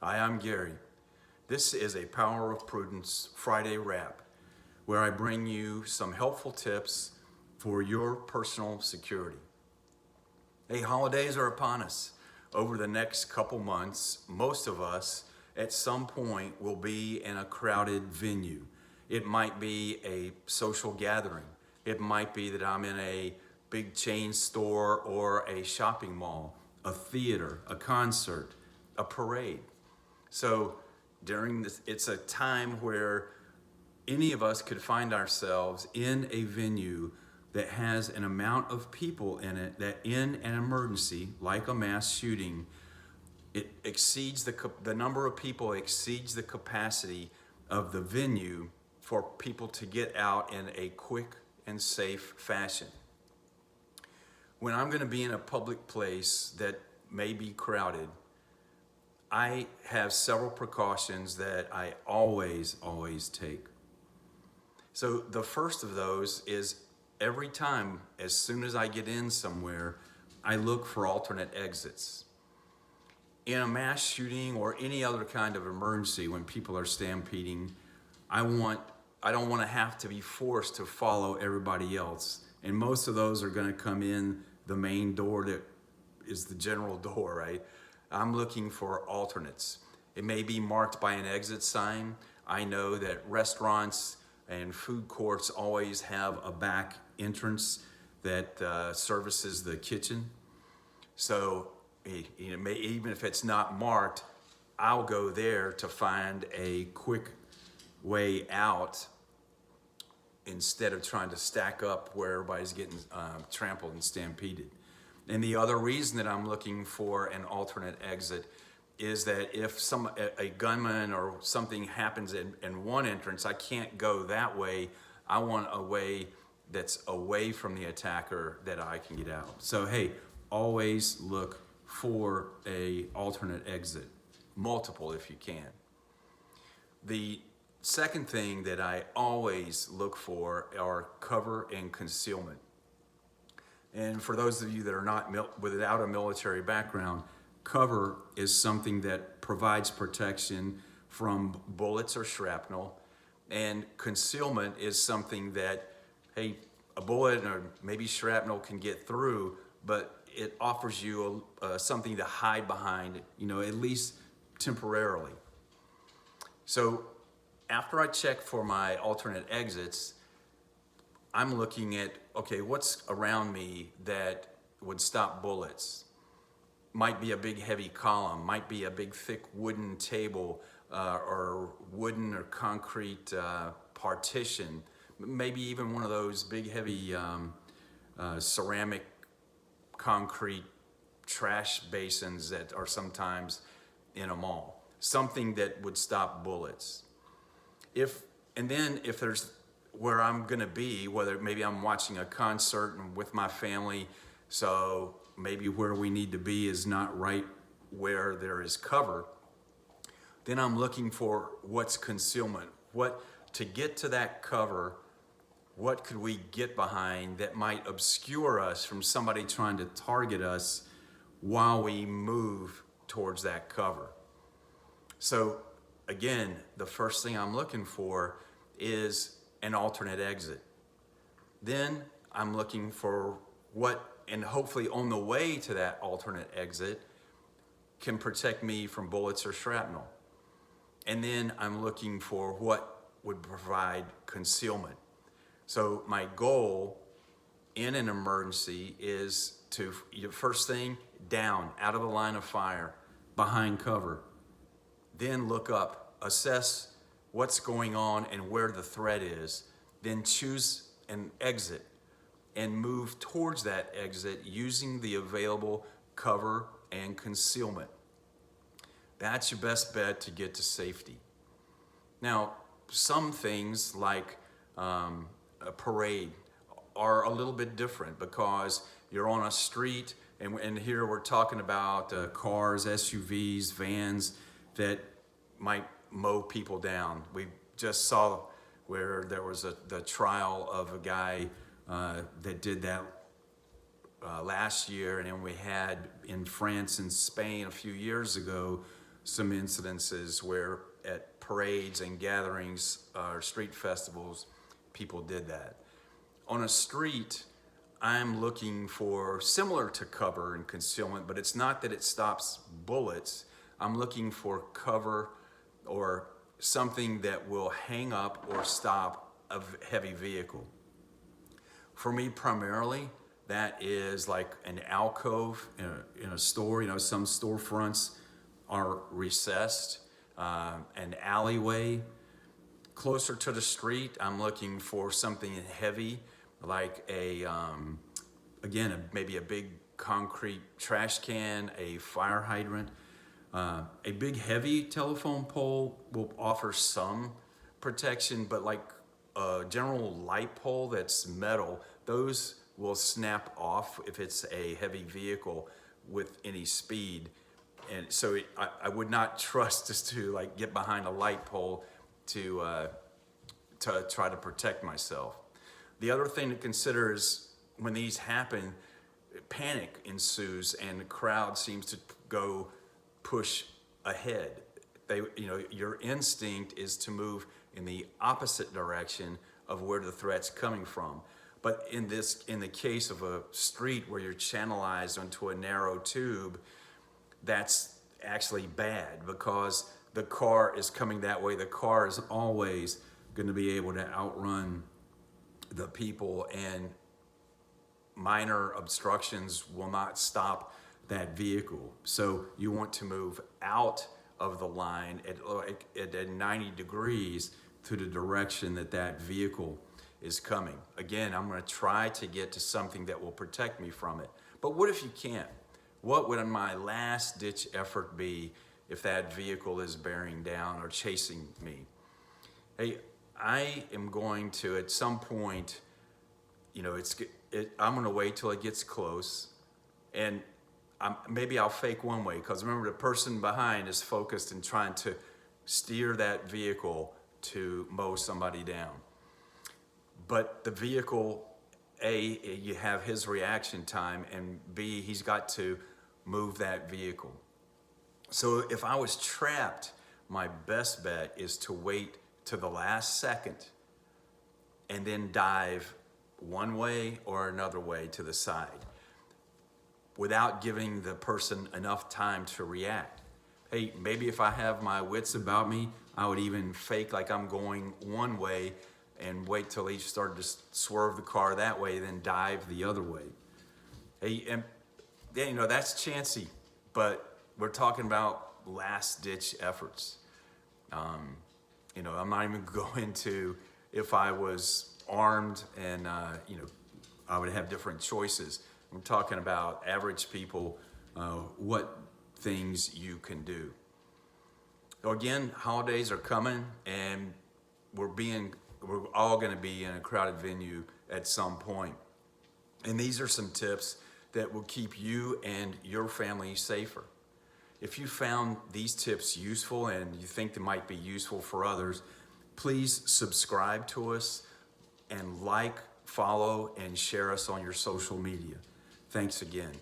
Hi, I'm Gary. This is a Power of Prudence Friday wrap, where I bring you some helpful tips for your personal security. Hey, holidays are upon us. Over the next couple months, most of us at some point will be in a crowded venue. It might be a social gathering. It might be that I'm in a big chain store or a shopping mall, a theater, a concert, a parade. So during this, it's a time where any of us could find ourselves in a venue that has an amount of people in it that in an emergency, like a mass shooting, it exceeds the number of people exceeds the capacity of the venue for people to get out in a quick and safe fashion. When I'm going to be in a public place that may be crowded, I have several precautions that I always take. So the first of those is every time, as soon as I get in somewhere, I look for alternate exits. In a mass shooting or any other kind of emergency, when people are stampeding, I don't want to have to be forced to follow everybody else. And most of those are going to come in the main door that is the general door, right? I'm looking for alternates. It may be marked by an exit sign. I know that restaurants and food courts always have a back entrance that services the kitchen. So even if it's not marked, I'll go there to find a quick way out instead of trying to stack up where everybody's getting trampled and stampeded. And the other reason that I'm looking for an alternate exit is that if a gunman or something happens in one entrance, I can't go that way. I want a way that's away from the attacker that I can get out. So hey, always look for a alternate exit, multiple if you can. The second thing that I always look for are cover and concealment. And for those of you that are not without a military background, cover is something that provides protection from bullets or shrapnel, and concealment is something that, hey, a bullet or maybe shrapnel can get through, but it offers you something to hide behind, at least temporarily. So after I check for my alternate exits, I'm looking at, okay, what's around me that would stop bullets? Might be a big heavy column, might be a big thick wooden table or wooden or concrete partition, maybe even one of those big heavy ceramic concrete trash basins that are sometimes in a mall. Something that would stop bullets. And then if there's where I'm gonna be, whether maybe I'm watching a concert and with my family, so maybe where we need to be is not right where there is cover, then I'm looking for what's concealment. To get to that cover, what could we get behind that might obscure us from somebody trying to target us while we move towards that cover? So again, the first thing I'm looking for is an alternate exit. Then I'm looking for and hopefully on the way to that alternate exit can protect me from bullets or shrapnel. And then I'm looking for what would provide concealment. So my goal in an emergency is to, first thing, down, out of the line of fire, behind cover. Then look up, assess what's going on and where the threat is, then choose an exit and move towards that exit using the available cover and concealment. That's your best bet to get to safety. Now, some things like a parade are a little bit different because you're on a street, and here we're talking about cars, SUVs, vans that might mow people down. We just saw where there was the trial of a guy that did that last year, and then we had in France and Spain a few years ago some incidences where at parades and gatherings or street festivals, people did that. On a street, I'm looking for similar to cover and concealment, but it's not that it stops bullets. I'm looking for cover or something that will hang up or stop a heavy vehicle. For me, primarily, that is like an alcove in a store. You know, some storefronts are recessed, an alleyway. Closer to the street, I'm looking for something heavy, like maybe a big concrete trash can, a fire hydrant. A big heavy telephone pole will offer some protection, but like a general light pole that's metal, those will snap off if it's a heavy vehicle with any speed. And so I would not trust just to like get behind a light pole to try to protect myself. The other thing to consider is when these happen, panic ensues and the crowd seems to go push ahead. Your instinct is to move in the opposite direction of where the threat's coming from. But in the case of a street where you're channelized onto a narrow tube, that's actually bad because the car is coming that way. The car is always going to be able to outrun the people, and minor obstructions will not stop that vehicle. So you want to move out of the line at 90 degrees to the direction that vehicle is coming. Again, I'm going to try to get to something that will protect me from it. But what if you can't? What would my last ditch effort be if that vehicle is bearing down or chasing me? Hey, I am going to, at some point, I'm going to wait till it gets close, and maybe I'll fake one way, because remember, the person behind is focused and trying to steer that vehicle to mow somebody down. But the vehicle, A, you have his reaction time, and B, he's got to move that vehicle. So if I was trapped, my best bet is to wait to the last second and then dive one way or another way to the side without giving the person enough time to react. Hey, maybe if I have my wits about me, I would even fake like I'm going one way and wait till he started to swerve the car that way, then dive the other way. Hey, and that's chancy, but we're talking about last ditch efforts. I'm not even going to, if I was armed and, I would have different choices. I'm talking about average people, what things you can do. So again, holidays are coming, and we're all going to be in a crowded venue at some point. And these are some tips that will keep you and your family safer. If you found these tips useful and you think they might be useful for others, please subscribe to us and follow, and share us on your social media. Thanks again.